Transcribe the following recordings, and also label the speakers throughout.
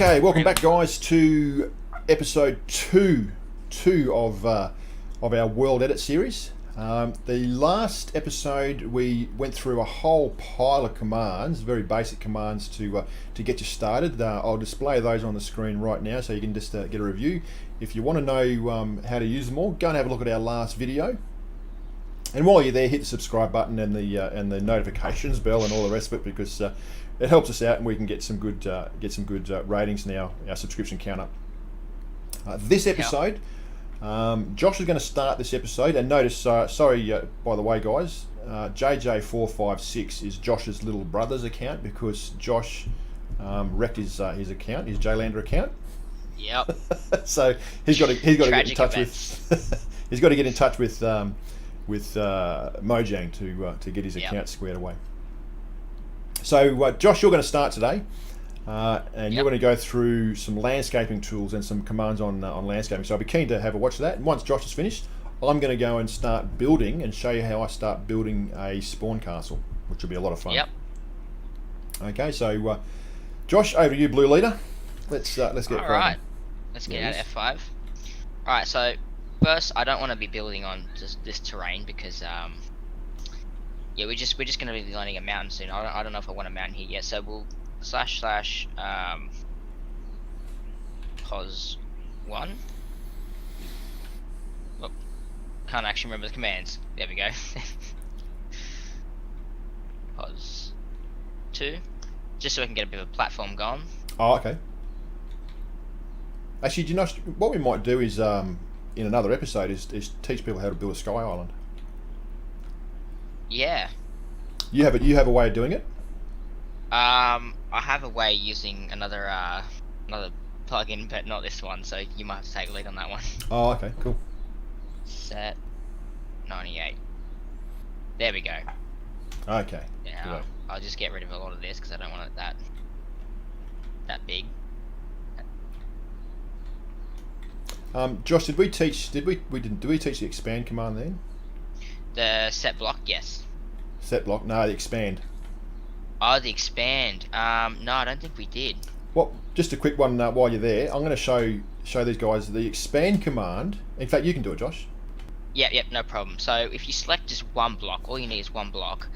Speaker 1: Okay, welcome back, guys, to episode two of our World Edit series. The last episode we went through a whole pile of commands, very basic commands to get you started. I'll display those on the screen right now so you can just get a review. If you want to know how to use them all, go and have a look at our last video. And while you're there, hit the subscribe button and the notifications bell and all the rest of it, because it helps us out and we can get some good ratings now. Our subscription count up. This episode, Josh is going to start this episode. And notice, sorry, by the way, guys, JJ456 is Josh's little brother's account because Josh wrecked his account, his JLander account.
Speaker 2: Yep.
Speaker 1: So he's got to get in touch
Speaker 2: events.
Speaker 1: with he's got to get in touch with Mojang to get his account squared away. So Josh, you're going to start today, and you're going to go through some landscaping tools and some commands on landscaping. So I'll be keen to have a watch of that. And once Josh is finished, I'm going to go and start building and show you how I start building a spawn castle, which will be a lot of fun.
Speaker 2: Yep.
Speaker 1: Okay, so Josh, over to you, Blue Leader. Let's get cracking.
Speaker 2: All right. Let's get out of F5. All right. So first, I don't want to be building on just this terrain because we're just going to be landing a mountain soon. I don't know if I want a mountain here yet. So we'll pos 1. Oh, can't actually remember the commands. There we go. Pos 2, just so we can get a bit of a platform going.
Speaker 1: Oh, okay. Actually, do you know what we might do is in another episode is teach people how to build a sky island.
Speaker 2: Yeah.
Speaker 1: You have a way of doing it?
Speaker 2: I have a way using another plugin, but not this one. So you might have to take a lead on that one.
Speaker 1: Oh, okay, cool.
Speaker 2: Set 98. There we go.
Speaker 1: Okay.
Speaker 2: Now I'll just get rid of a lot of this because I don't want it that big.
Speaker 1: Josh, did we teach the expand command then?
Speaker 2: The set block, yes.
Speaker 1: Set block? No, the expand.
Speaker 2: Oh, the expand. No, I don't think we did.
Speaker 1: Well, just a quick one while you're there. I'm going to show these guys the expand command. In fact, you can do it, Josh.
Speaker 2: Yep, no problem. So if you select just one block, all you need is one block,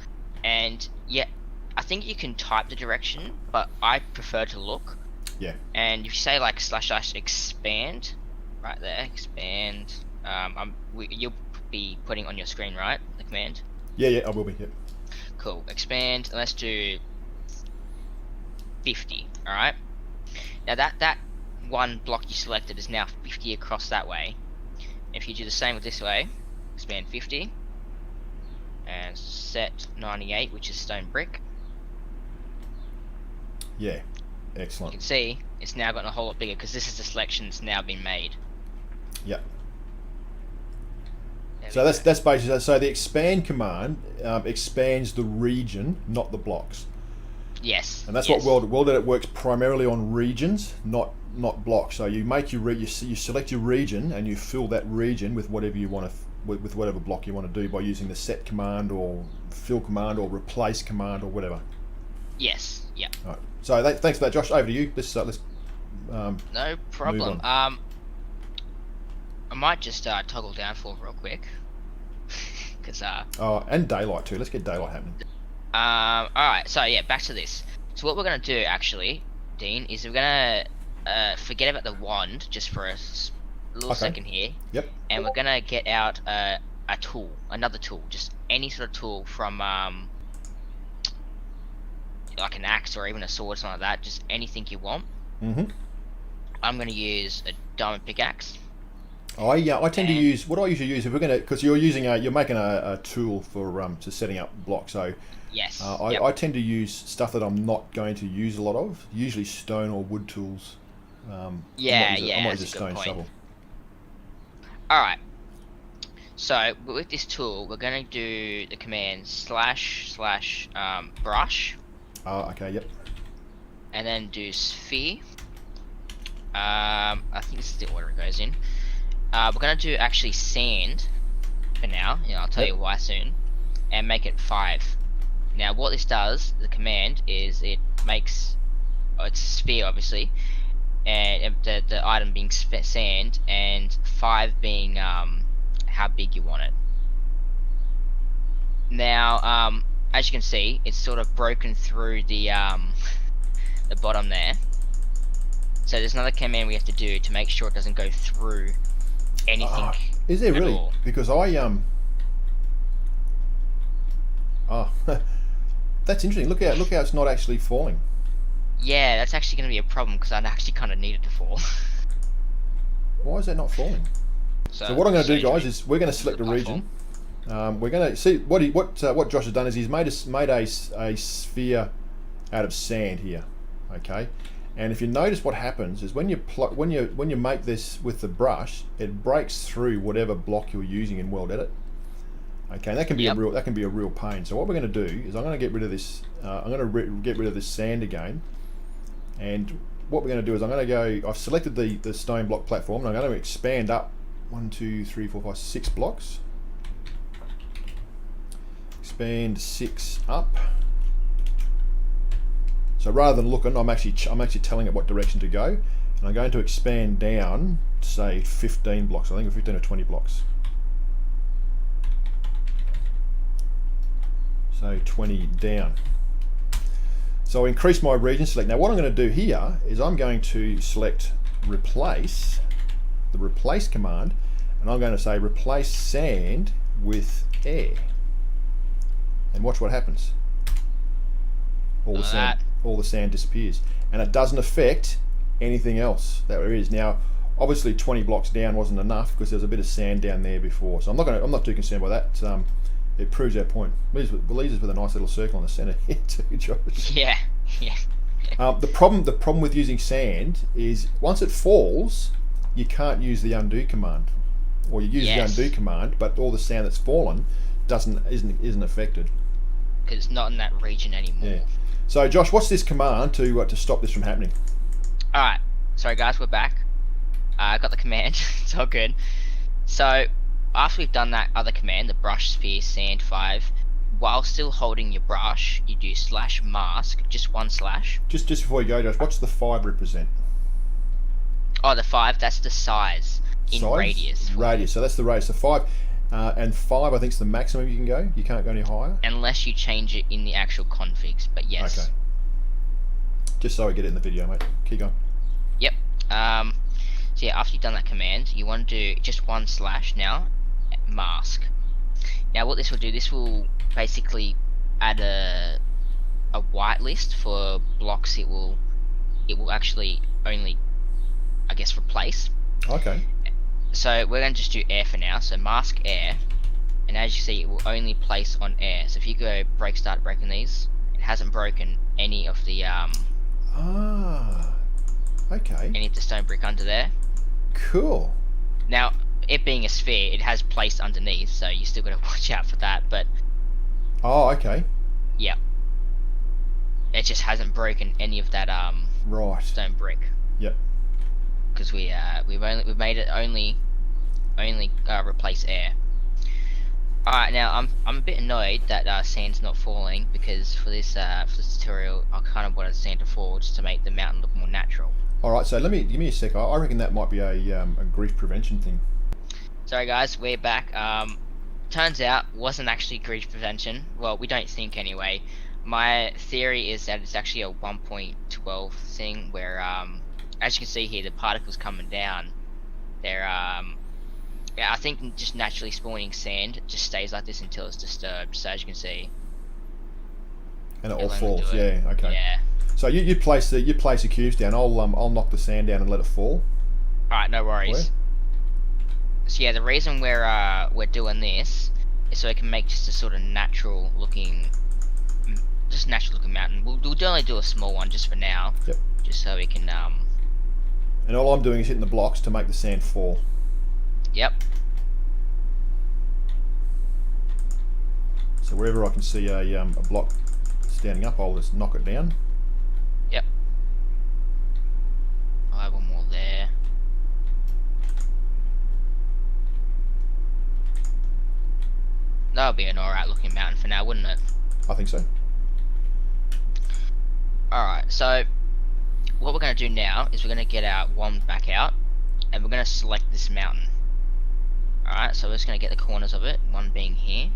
Speaker 2: and I think you can type the direction, but I prefer to look.
Speaker 1: Yeah. And
Speaker 2: if you say like / expand, right there, expand. You'll be putting on your screen, right? The command.
Speaker 1: Yeah, I will be. Yep.
Speaker 2: Cool. Expand. And let's do 50. All right. Now that one block you selected is now 50 across that way. If you do the same with this way, expand 50, and set 98, which is stone brick.
Speaker 1: Yeah. Excellent.
Speaker 2: You can see it's now gotten a whole lot bigger because this is the selection that's now been made.
Speaker 1: Yep. So that's basically, so the expand command expands the region, not the blocks.
Speaker 2: Yes.
Speaker 1: And that's what World Edit works primarily on regions, not blocks. So you make you select your region and you fill that region with whatever you want to with whatever block you want to do by using the set command or fill command or replace command or whatever.
Speaker 2: Yes. Yeah.
Speaker 1: All right. So thanks for that, Josh. Over to you. Let's
Speaker 2: no problem. I might just toggle down for real quick. Cause
Speaker 1: and daylight too. Let's get daylight happening.
Speaker 2: Alright, so yeah, back to this. So what we're gonna do actually, Dean, is we're gonna forget about the wand just for a little second here.
Speaker 1: Yep.
Speaker 2: And we're gonna get out a tool, another tool, just any sort of tool from like an axe or even a sword, something like that. Just anything you want.
Speaker 1: Mhm.
Speaker 2: I'm gonna use a diamond pickaxe.
Speaker 1: I tend to use what I usually use if we're gonna, because you're making a tool for to setting up blocks. So
Speaker 2: yes,
Speaker 1: I tend to use stuff that I'm not going to use a lot of. Usually stone or wood tools. I might use a stone shovel.
Speaker 2: All right. So with this tool, we're going to do the command / brush.
Speaker 1: Oh, okay. Yep.
Speaker 2: And then do sphere. I think this is the order it goes in. We're going to do actually sand for now. I'll tell you why soon. And make it 5. Now what this does, the command, is it makes, it's a sphere obviously, and the item being sand, and 5 being how big you want it. Now, as you can see, it's sort of broken through the bottom there. So there's another command we have to do to make sure it doesn't go through anything.
Speaker 1: Is there
Speaker 2: at
Speaker 1: really?
Speaker 2: all.
Speaker 1: Because that's interesting. Look how it's not actually falling.
Speaker 2: Yeah, that's actually going to be a problem because I actually kind of need it to fall.
Speaker 1: Why is that not falling? So what I'm going to do, guys, is we're going to select a region. We're going to see what Josh has done is he's made a sphere out of sand here. Okay, and if you notice what happens is when you make this with the brush, it breaks through whatever block you're using in World Edit. Okay, and that can be a real pain. So what we're going to do is I'm going to get rid of this. Get rid of this sand again. And what we're going to do is I've selected the stone block platform, and I'm going to expand up 1, 2, 3, 4, 5, 6 blocks. Expand 6 up. So rather than looking, I'm actually telling it what direction to go, and I'm going to expand down, say 15 blocks. I think 15 or 20 blocks. So 20 down. So I'll increase my region select. Now what I'm going to do here is I'm going to select replace, the replace command, and I'm going to say replace sand with air. And watch what happens. All the sand disappears. And it doesn't affect anything else that there is. Now obviously 20 blocks down wasn't enough because there was a bit of sand down there before. So I'm not too concerned by that. It proves our point. Leaves us with a nice little circle in the centre here too, Josh.
Speaker 2: Yeah.
Speaker 1: The problem with using sand is once it falls, you can't use the undo command, or you use the undo command, but all the sand that's fallen isn't affected
Speaker 2: because it's not in that region anymore.
Speaker 1: Yeah. So Josh, what's this command to stop this from happening?
Speaker 2: All right. Sorry guys, we're back. I got the command. It's all good. So after we've done that other command, the brush sphere sand 5, while still holding your brush, you do /mask, just one slash.
Speaker 1: Just before you go, Josh, what's the 5 represent?
Speaker 2: Oh, the 5, that's the size in radius.
Speaker 1: Radius, so that's the radius. So 5 and 5, I think, is the maximum you can go. You can't go any higher
Speaker 2: unless you change it in the actual configs. But yes.
Speaker 1: Okay. Just so I get it in the video, mate. Keep going.
Speaker 2: Yep. So yeah, after you've done that command, you want to do just one slash now. Mask. Now what this will do, this will basically add a whitelist for blocks it will actually only, I guess, replace.
Speaker 1: Okay.
Speaker 2: So we're going to just do air for now, so mask air, and as you see it will only place on air. So if you go start breaking these, it hasn't broken any of the
Speaker 1: okay.
Speaker 2: Any of the stone brick under there.
Speaker 1: Cool.
Speaker 2: Now it being a sphere, it has placed underneath, so you still got to watch out for that. But
Speaker 1: okay.
Speaker 2: Yeah, it just hasn't broken any of that
Speaker 1: right
Speaker 2: stone brick.
Speaker 1: Yep.
Speaker 2: Because we've made it only replace air. All right, now I'm a bit annoyed that sand's not falling, because for this tutorial I kind of wanted sand to fall just to make the mountain look more natural.
Speaker 1: All right, so give me a sec. I reckon that might be a grief prevention thing.
Speaker 2: Sorry guys, we're back. Turns out wasn't actually grief prevention. Well, we don't think anyway. My theory is that it's actually a 1.12 thing where as you can see here, the particles coming down, they're I think just naturally spawning sand just stays like this until it's disturbed. So as you can see,
Speaker 1: and it all falls. Yeah. Okay.
Speaker 2: Yeah.
Speaker 1: So you place the cubes down. I'll knock the sand down and let it fall.
Speaker 2: All right, no worries. So yeah, the reason we're doing this is so it can make just a sort of natural looking mountain. We'll only do a small one just for now.
Speaker 1: Yep.
Speaker 2: Just so we can
Speaker 1: And all I'm doing is hitting the blocks to make the sand fall.
Speaker 2: Yep.
Speaker 1: So wherever I can see a block standing up, I'll just knock it down.
Speaker 2: Yep. I'll have one more there. That'll be an alright looking mountain for now, wouldn't it?
Speaker 1: I think so.
Speaker 2: Alright, so what we're going to do now is we're going to get our wand back out, and we're going to select this mountain. Alright, so we're just going to get the corners of it, one being here,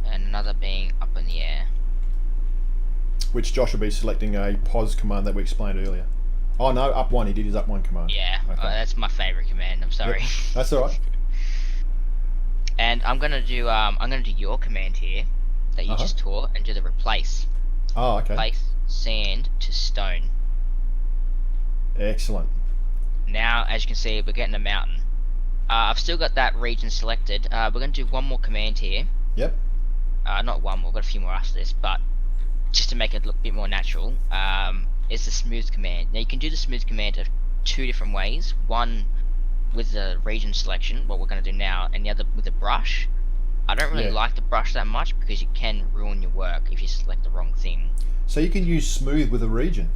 Speaker 2: and another being up in the air.
Speaker 1: Which Josh will be selecting a pause command that we explained earlier. Oh no, up one, he did his up one command.
Speaker 2: Yeah,
Speaker 1: Okay.
Speaker 2: That's my favourite command, I'm sorry.
Speaker 1: Yep, that's alright.
Speaker 2: And I'm gonna do your command here that you just taught, and do the replace.
Speaker 1: Oh, okay.
Speaker 2: Replace sand to stone.
Speaker 1: Excellent.
Speaker 2: Now, as you can see, we're getting a mountain. I've still got that region selected. We're gonna do one more command here.
Speaker 1: Yep.
Speaker 2: Not one more, we've got a few more after this, but just to make it look a bit more natural, is the smooth command. Now you can do the smooth command of two different ways. One with the region selection, what we're going to do now, and the other with the brush. I don't really like the brush that much because you can ruin your work if you select the wrong thing.
Speaker 1: So you can use smooth with a region?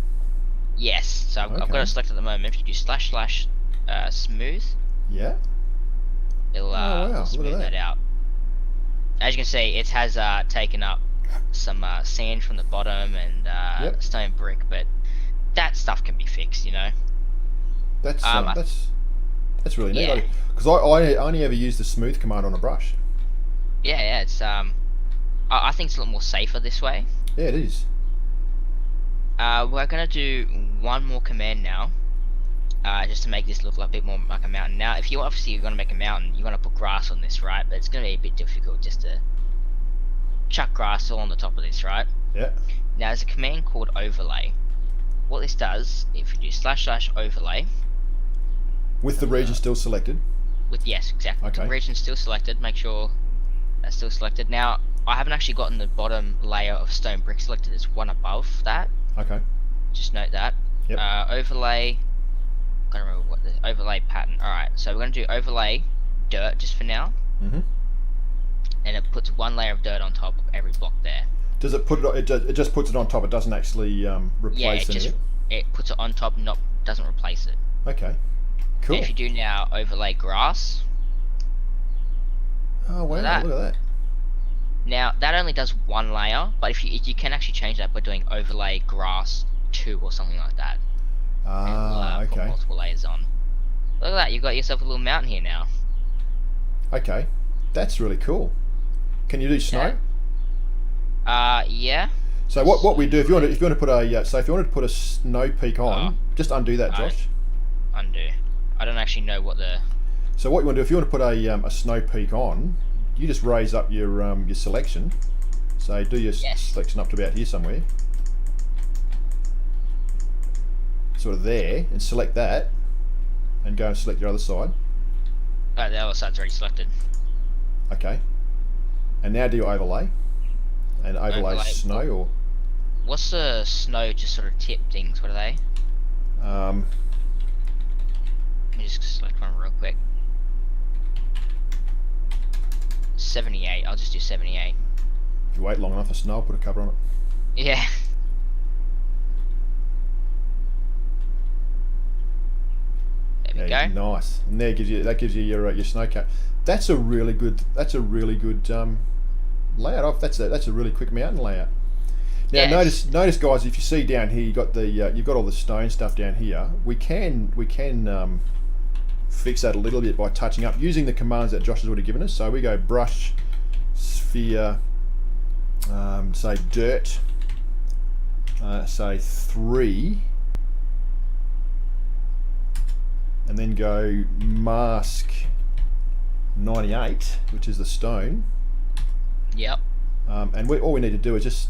Speaker 2: Yes, so I've got it selected at the moment. If you do / smooth,
Speaker 1: yeah,
Speaker 2: it'll smooth that out. As you can see, it has taken up some sand from the bottom and stone brick, but that stuff can be fixed, you know.
Speaker 1: That's really neat. Because I only ever use the smooth command on a brush.
Speaker 2: Yeah, it's I think it's a lot more safer this way.
Speaker 1: Yeah, it is.
Speaker 2: We're gonna do one more command now, just to make this look like a bit more like a mountain. Now, if you obviously you're gonna make a mountain, you're gonna put grass on this, right? But it's gonna be a bit difficult just to chuck grass all on the top of this, right?
Speaker 1: Yeah.
Speaker 2: Now, there's a command called overlay. What this does, if you do / overlay,
Speaker 1: with the region still selected.
Speaker 2: Yes, exactly.
Speaker 1: Okay.
Speaker 2: The region's still selected. Make sure that's still selected. Now, I haven't actually gotten the bottom layer of stone brick selected. It's one above that.
Speaker 1: Okay.
Speaker 2: Just note that.
Speaker 1: Yep.
Speaker 2: Overlay. Can't remember what the overlay pattern. All right. So we're gonna do overlay dirt just for now.
Speaker 1: Mhm.
Speaker 2: And it puts one layer of dirt on top of every block there.
Speaker 1: Does it put it? It just puts it on top. It doesn't actually replace
Speaker 2: it puts it on top, doesn't replace it.
Speaker 1: Okay. Cool.
Speaker 2: And if you do now overlay grass.
Speaker 1: Oh wow! Look at that.
Speaker 2: Now that only does one layer, but if you can actually change that by doing overlay grass 2 or something like that.
Speaker 1: Ah,
Speaker 2: and,
Speaker 1: okay.
Speaker 2: Put multiple layers on. Look at that! You've got yourself a little mountain here now.
Speaker 1: Okay, that's really cool. Can you do snow?
Speaker 2: Yeah.
Speaker 1: So what we do if you want to put a snow peak on, just undo that, Josh.
Speaker 2: Undo. I don't actually know what the.
Speaker 1: So what you want to do if you want to put a snow peak on, you just raise up your selection. So do your selection up to about here somewhere, sort of there, and select that, and go and select your other side.
Speaker 2: Oh, the other side's already selected.
Speaker 1: Okay. And now do your overlay. And overlay snow or.
Speaker 2: What's the snow just sort of tip things? What are they? Let me just select one real quick. 78. I'll just do 78.
Speaker 1: If you wait long enough, the snow will put a cover on it.
Speaker 2: Yeah. There we go.
Speaker 1: Nice. And there gives you your snow cap. That's a really good layout. That's a really quick mountain layout. Now notice guys, if you see down here, you've got all the stone stuff down here. We can fix that a little bit by touching up using the commands that Josh has already given us. So we go brush, sphere, say dirt, say 3, and then go mask 98, which is the stone.
Speaker 2: Yep.
Speaker 1: And all we need to do is just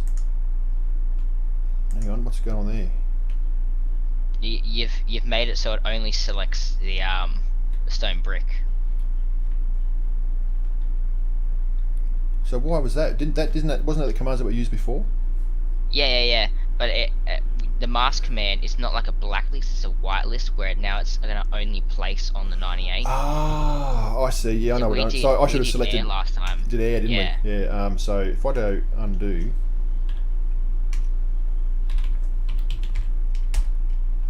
Speaker 1: hang on. What's going on there?
Speaker 2: You've made it so it only selects the stone brick.
Speaker 1: So why was that? Wasn't that the commands that were used before?
Speaker 2: Yeah. But the mask command is not like a black list; it's a white list where now it's going to only place on the 98.
Speaker 1: Ah, I see. Yeah, I know what I'm. So I should have selected
Speaker 2: last time.
Speaker 1: Did air, didn't we? Yeah. So if I go undo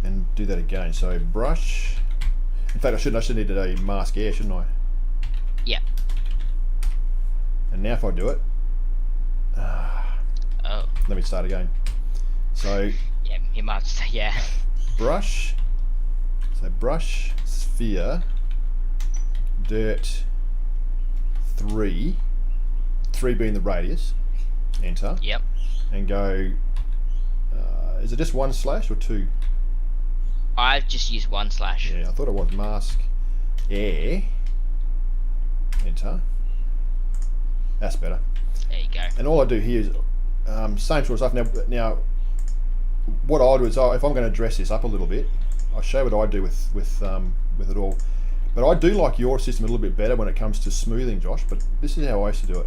Speaker 1: and do that again. So brush. In fact, I should have needed a mask air, shouldn't I?
Speaker 2: Yeah.
Speaker 1: And now if I do it, let me start again. So
Speaker 2: yeah, You might have to say, yeah.
Speaker 1: Brush. So brush, sphere, dirt, 3. 3 being the radius. Enter.
Speaker 2: Yep.
Speaker 1: And go. Is it just 1 slash or 2?
Speaker 2: I've just used 1 slash.
Speaker 1: Yeah, I thought it was mask. Air. Enter. That's better.
Speaker 2: There you go.
Speaker 1: And all I do here is same sort of stuff. Now, what I'll do is if I'm going to dress this up a little bit, I'll show you what I do with it all. But I do like your system a little bit better when it comes to smoothing, Josh. But this is how I used to do it.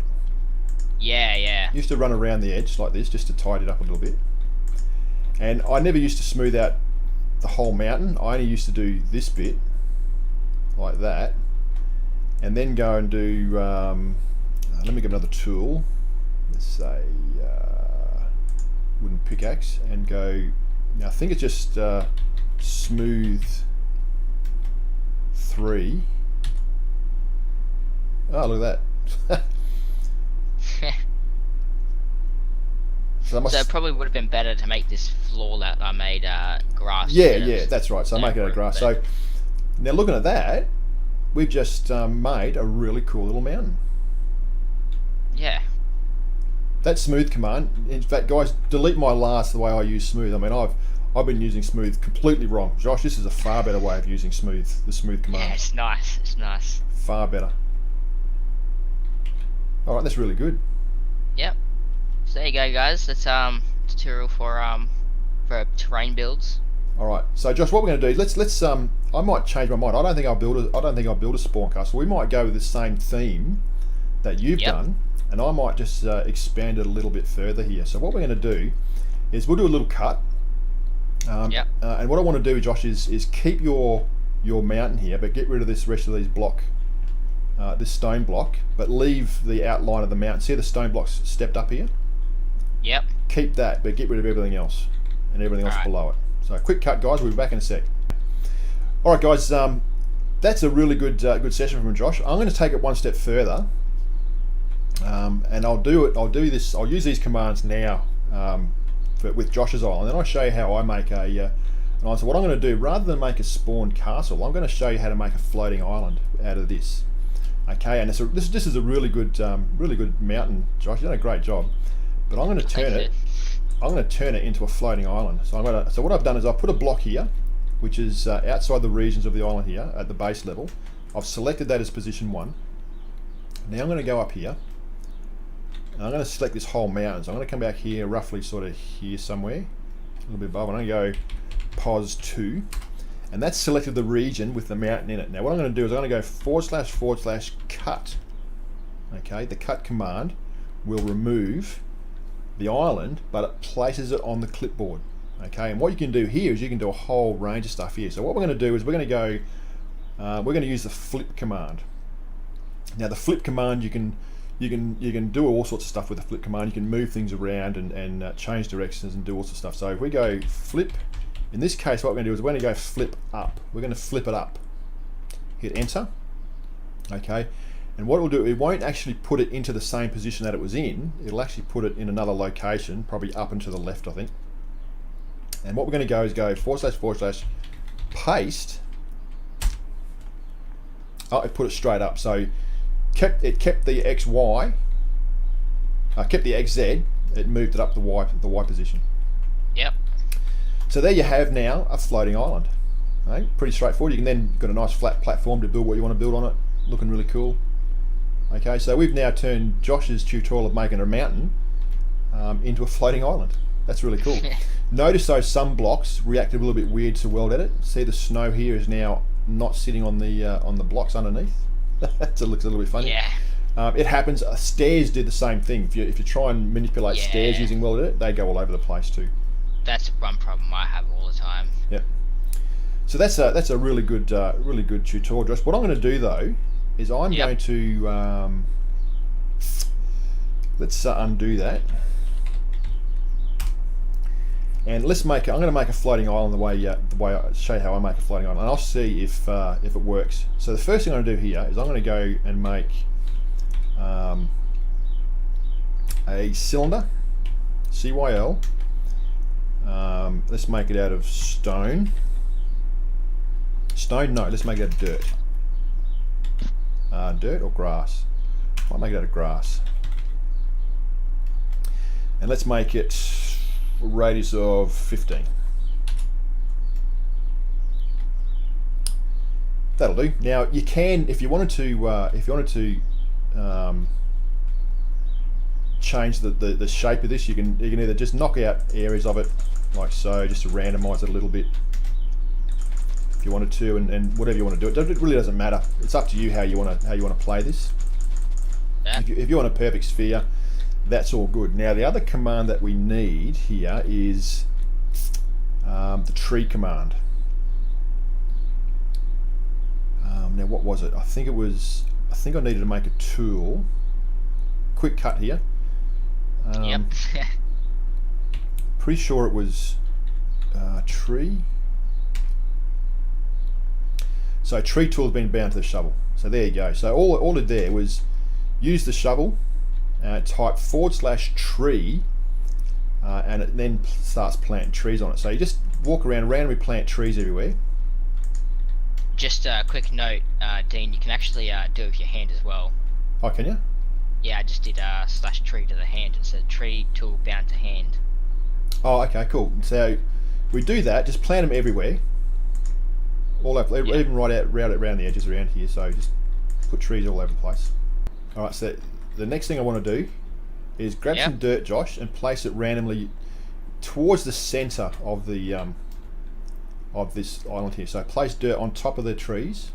Speaker 2: Yeah, yeah.
Speaker 1: I used to run around the edge like this just to tidy it up a little bit. And I never used to smooth out the whole mountain. I only used to do this bit like that, and then go and do. Let me get another tool. Let's say wooden pickaxe, and go. Now I think it's just smooth 3. Oh, look at that. So
Speaker 2: it probably would have been better to make this floor that I made grass.
Speaker 1: Yeah, that's right. So I make it out of grass. So now looking at that, we've just made a really cool little mountain.
Speaker 2: Yeah.
Speaker 1: That smooth command. In fact, guys, delete my last the way I use smooth. I mean, I've been using smooth completely wrong. Josh, this is a far better way of using smooth. The smooth command.
Speaker 2: Yeah, it's nice. It's nice.
Speaker 1: Far better. All right, that's really good.
Speaker 2: Yep. So there you go, guys. That's tutorial for terrain builds.
Speaker 1: All right. So Josh, what we're going to do is let's I might change my mind. I don't think I'll build a spawn castle. We might go with the same theme that you've done, and I might just expand it a little bit further here. So what we're going to do is we'll do a little cut. And what I want to do, Josh, is keep your mountain here, but get rid of this rest of these this stone block, but leave the outline of the mountain. See the stone blocks stepped up here?
Speaker 2: Yep.
Speaker 1: Keep that, but get rid of everything else and everything else below it. So quick cut, guys. We'll be back in a sec. All right, guys. That's a really good session from Josh. I'm going to take it one step further, and I'll do this. I'll use these commands now with Josh's island, and then I'll show you how I make an island. So what I'm going to do, rather than make a spawn castle, I'm going to show you how to make a floating island out of this. Okay, and this is a really good mountain, Josh. You've done a great job. But I'm going to turn it. I'm going to turn it into a floating island. So So what I've done is I've put a block here, which is outside the regions of the island here at the base level. I've selected that as position 1. Now I'm going to go up here, and I'm going to select this whole mountain. So I'm going to come back here, roughly sort of here somewhere, a little bit above. I'm going to go pos 2. And that's selected the region with the mountain in it. Now what I'm going to do is I'm going to go / cut. Okay, the cut command will remove the island, but it places it on the clipboard. Okay, and what you can do here is you can do a whole range of stuff here. So what we're going to do is we're going to use the flip command. Now the flip command, you can do all sorts of stuff with the flip command. You can move things around and change directions and do all sorts of stuff. So if we go flip. In this case, what we're going to do is we're going to go flip up. We're going to flip it up. Hit enter. Okay. And what it will do, it won't actually put it into the same position that it was in. It'll actually put it in another location, probably up and to the left, I think. And what we're going to go is go / paste. Oh, it put it straight up. So it kept the XY, kept the XZ. It moved it up the Y position.
Speaker 2: Yep.
Speaker 1: So there you have now a floating island. Right? Pretty straightforward. You can then got a nice flat platform to build what you want to build on it. Looking really cool. Okay, so we've now turned Josh's tutorial of making a mountain into a floating island. That's really cool. Notice those some blocks reacted a little bit weird to World Edit. See the snow here is now not sitting on the blocks underneath. That looks a little bit funny.
Speaker 2: Yeah.
Speaker 1: It happens. Stairs did the same thing. If you try and manipulate stairs using World Edit, they go all over the place too. That's
Speaker 2: one problem I have all the time.
Speaker 1: Yep. So that's a really good tutorial, Josh. What I'm going to do though is I'm going to let's undo that, and let's make. I'm going to make a floating island the way I show you how I make a floating island, and I'll see if it works. So the first thing I'm going to do here is I'm going to go and make a cylinder, CYL. Let's make it out of stone. Stone? No, let's make it out of dirt. Dirt or grass? Might make it out of grass. And let's make it a radius of 15. That'll do. Now you can, if you wanted to, change the shape of this, you can either just knock out areas of it like so, just to randomize it a little bit if you wanted to, and whatever you want to do. It really doesn't matter. It's up to you how you want to play this.
Speaker 2: Yeah.
Speaker 1: If you want a perfect sphere, that's all good. Now the other command that we need here is the tree command. Now what was it? I think I needed to make a tool. Quick cut here.
Speaker 2: Yep.
Speaker 1: Pretty sure it was tree. So tree tool has been bound to the shovel. So there you go. So all it there was use the shovel, type /tree, and it then starts planting trees on it. So you just walk around, randomly plant trees everywhere.
Speaker 2: Just a quick note, Dean, you can actually do it with your hand as well.
Speaker 1: Oh, can you?
Speaker 2: Yeah, I just did /tree to the hand. It said tree tool bound to hand.
Speaker 1: Oh, okay, cool. So we do that, just plant them everywhere. All over, even right out around the edges around here. So just put trees all over the place. All right, so the next thing I want to do is grab some dirt, Josh, and place it randomly towards the center of the of this island here. So place dirt on top of the trees.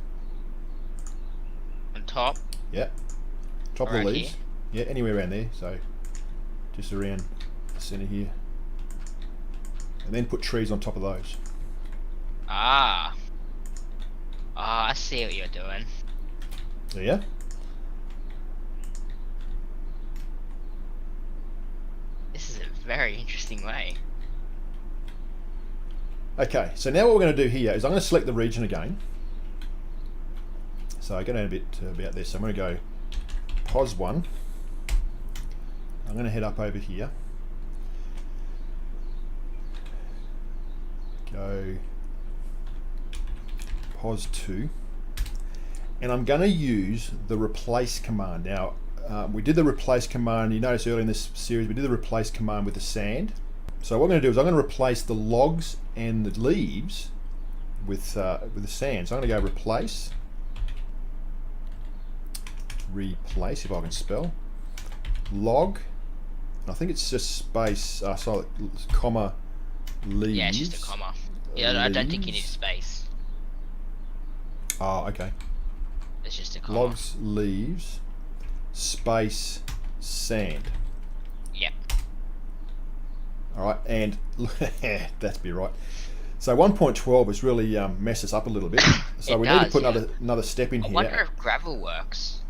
Speaker 2: On top?
Speaker 1: Yeah. Top of the leaves.
Speaker 2: Here?
Speaker 1: Yeah, anywhere around there. So just around the center here. And then put trees on top of those.
Speaker 2: Ah, I see what you're doing.
Speaker 1: Yeah.
Speaker 2: This is a very interesting way.
Speaker 1: Okay, so now what we're going to do here is I'm going to select the region again. So I go down a bit to about this. So I'm going to go pos 1. I'm going to head up over here. Go pos 2. And I'm going to use the replace command. Now, we did the replace command. You notice earlier in this series we did the replace command with the sand. So what I'm going to do is I'm going to replace the logs and the leaves with the sand. So I'm going to go replace, if I can spell, log, I think it's just space, comma, leaves.
Speaker 2: Yeah, it's just a comma. Yeah, I don't think you need a space.
Speaker 1: Oh, okay.
Speaker 2: It's just a comma.
Speaker 1: Logs, leaves, space, sand.
Speaker 2: Yep.
Speaker 1: Alright, and that's be right. So 1.12 has really messed us up a little bit. So we need to put another step in here.
Speaker 2: I wonder if gravel works.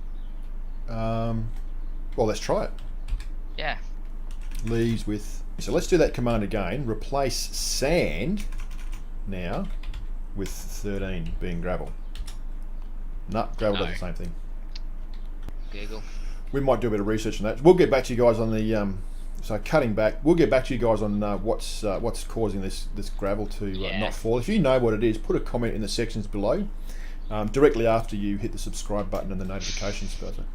Speaker 1: Well, let's try it.
Speaker 2: Yeah.
Speaker 1: Leaves with... So let's do that command again. Replace sand now with 13 being gravel. No, gravel does the same thing.
Speaker 2: Google.
Speaker 1: We might do a bit of research on that. We'll get back to you guys on the... so cutting back, we'll get back to you guys on what's causing this gravel to not fall. If you know what it is, put a comment in the sections below, directly after you hit the subscribe button and the notifications button.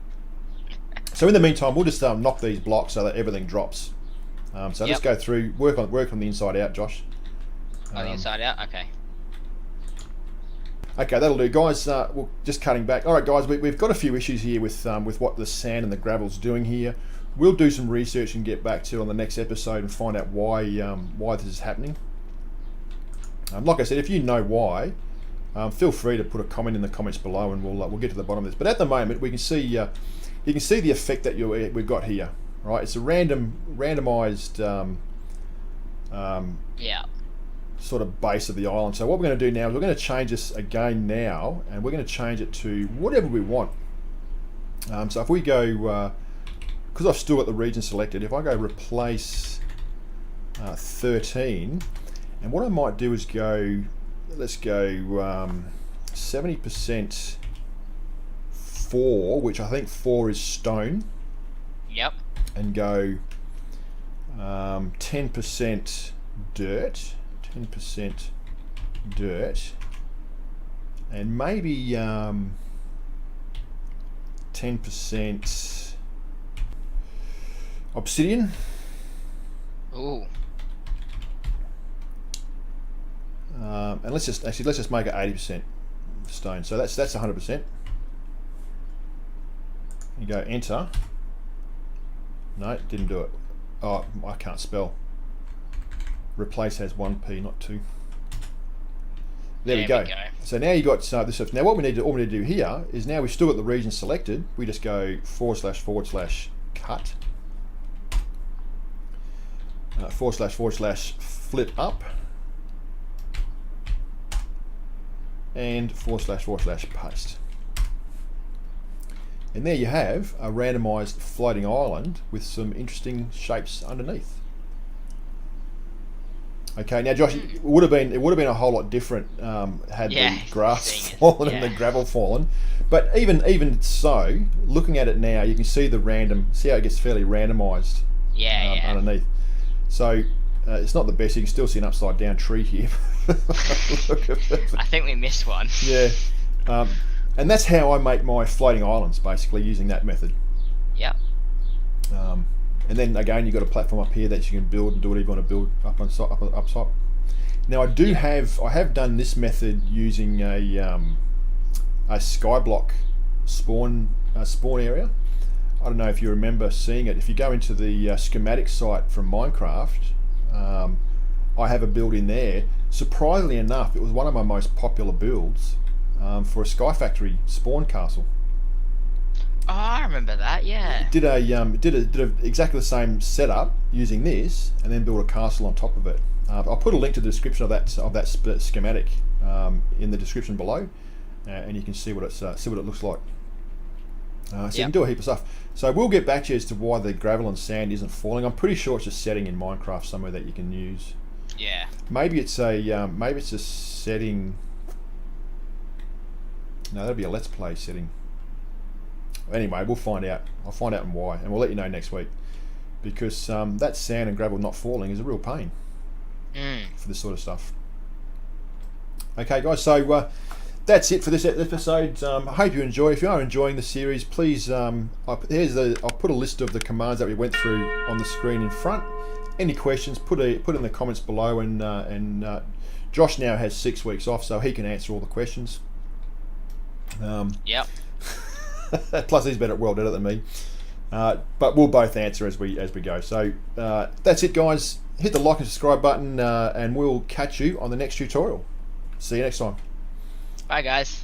Speaker 1: So in the meantime, we'll just knock these blocks so that everything drops. So let's go through, work on the inside out, Josh.
Speaker 2: On the inside out, okay.
Speaker 1: Okay, that'll do, guys. We're just cutting back. All right, guys, we've got a few issues here with what the sand and the gravel's doing here. We'll do some research and get back to it on the next episode and find out why this is happening. Like I said, if you know why, feel free to put a comment in the comments below, and we'll get to the bottom of this. But at the moment, we can see you can see the effect that we've got here. Right, it's a randomized sort of base of the island. So what we're going to do now is we're going to change this again now, and we're going to change it to whatever we want. So if we go, because I've still got the region selected, if I go replace 13, and what I might do is go, let's go 70% 4, which I think 4 is stone.
Speaker 2: Yep.
Speaker 1: And go 10% dirt, 10% dirt, and maybe 10% obsidian.
Speaker 2: Ooh.
Speaker 1: And let's just make it 80% stone. So that's 100%. You go enter. No, didn't do it. Oh, I can't spell. Replace has 1p, not 2. There we go. So now you got this stuff. Now all we need to do here is, now we've still got the region selected. We just go // cut. // flip up. And // paste. And there you have a randomized floating island with some interesting shapes underneath. Okay, now Josh, it would have been a whole lot different had the grass fallen and the gravel fallen. But even so, looking at it now, you can see how it gets fairly randomized underneath. So it's not the best. You can still see an upside down tree here.
Speaker 2: I think we missed one.
Speaker 1: Yeah. And that's how I make my floating islands, basically, using that method.
Speaker 2: Yep.
Speaker 1: And then again, you've got a platform up here that you can build and do whatever you want to build up top. Now I have done this method using a skyblock spawn area. I don't know if you remember seeing it. If you go into the schematic site from Minecraft, I have a build in there. Surprisingly enough, it was one of my most popular builds for a Sky Factory spawn castle.
Speaker 2: Oh, I remember that. Yeah.
Speaker 1: Did exactly the same setup using this, and then built a castle on top of it. I'll put a link to the description of that schematic in the description below, and you can see what it looks like. So you can do a heap of stuff. So we'll get back to you as to why the gravel and sand isn't falling. I'm pretty sure it's a setting in Minecraft somewhere that you can use.
Speaker 2: Yeah.
Speaker 1: Maybe it's a setting. No, that'll be a Let's Play setting. Anyway, we'll find out. I'll find out why, and we'll let you know next week. Because that sand and gravel not falling is a real pain for this sort of stuff. Okay, guys. So that's it for this episode. I hope you enjoy. If you are enjoying the series, please. I'll put a list of the commands that we went through on the screen in front. Any questions? Put in the comments below, and Josh now has 6 weeks off, so he can answer all the questions.
Speaker 2: Yep.
Speaker 1: Plus, he's better at world edit than me. But we'll both answer as we go. So that's it, guys. Hit the like and subscribe button, and we'll catch you on the next tutorial. See you next time.
Speaker 2: Bye, guys.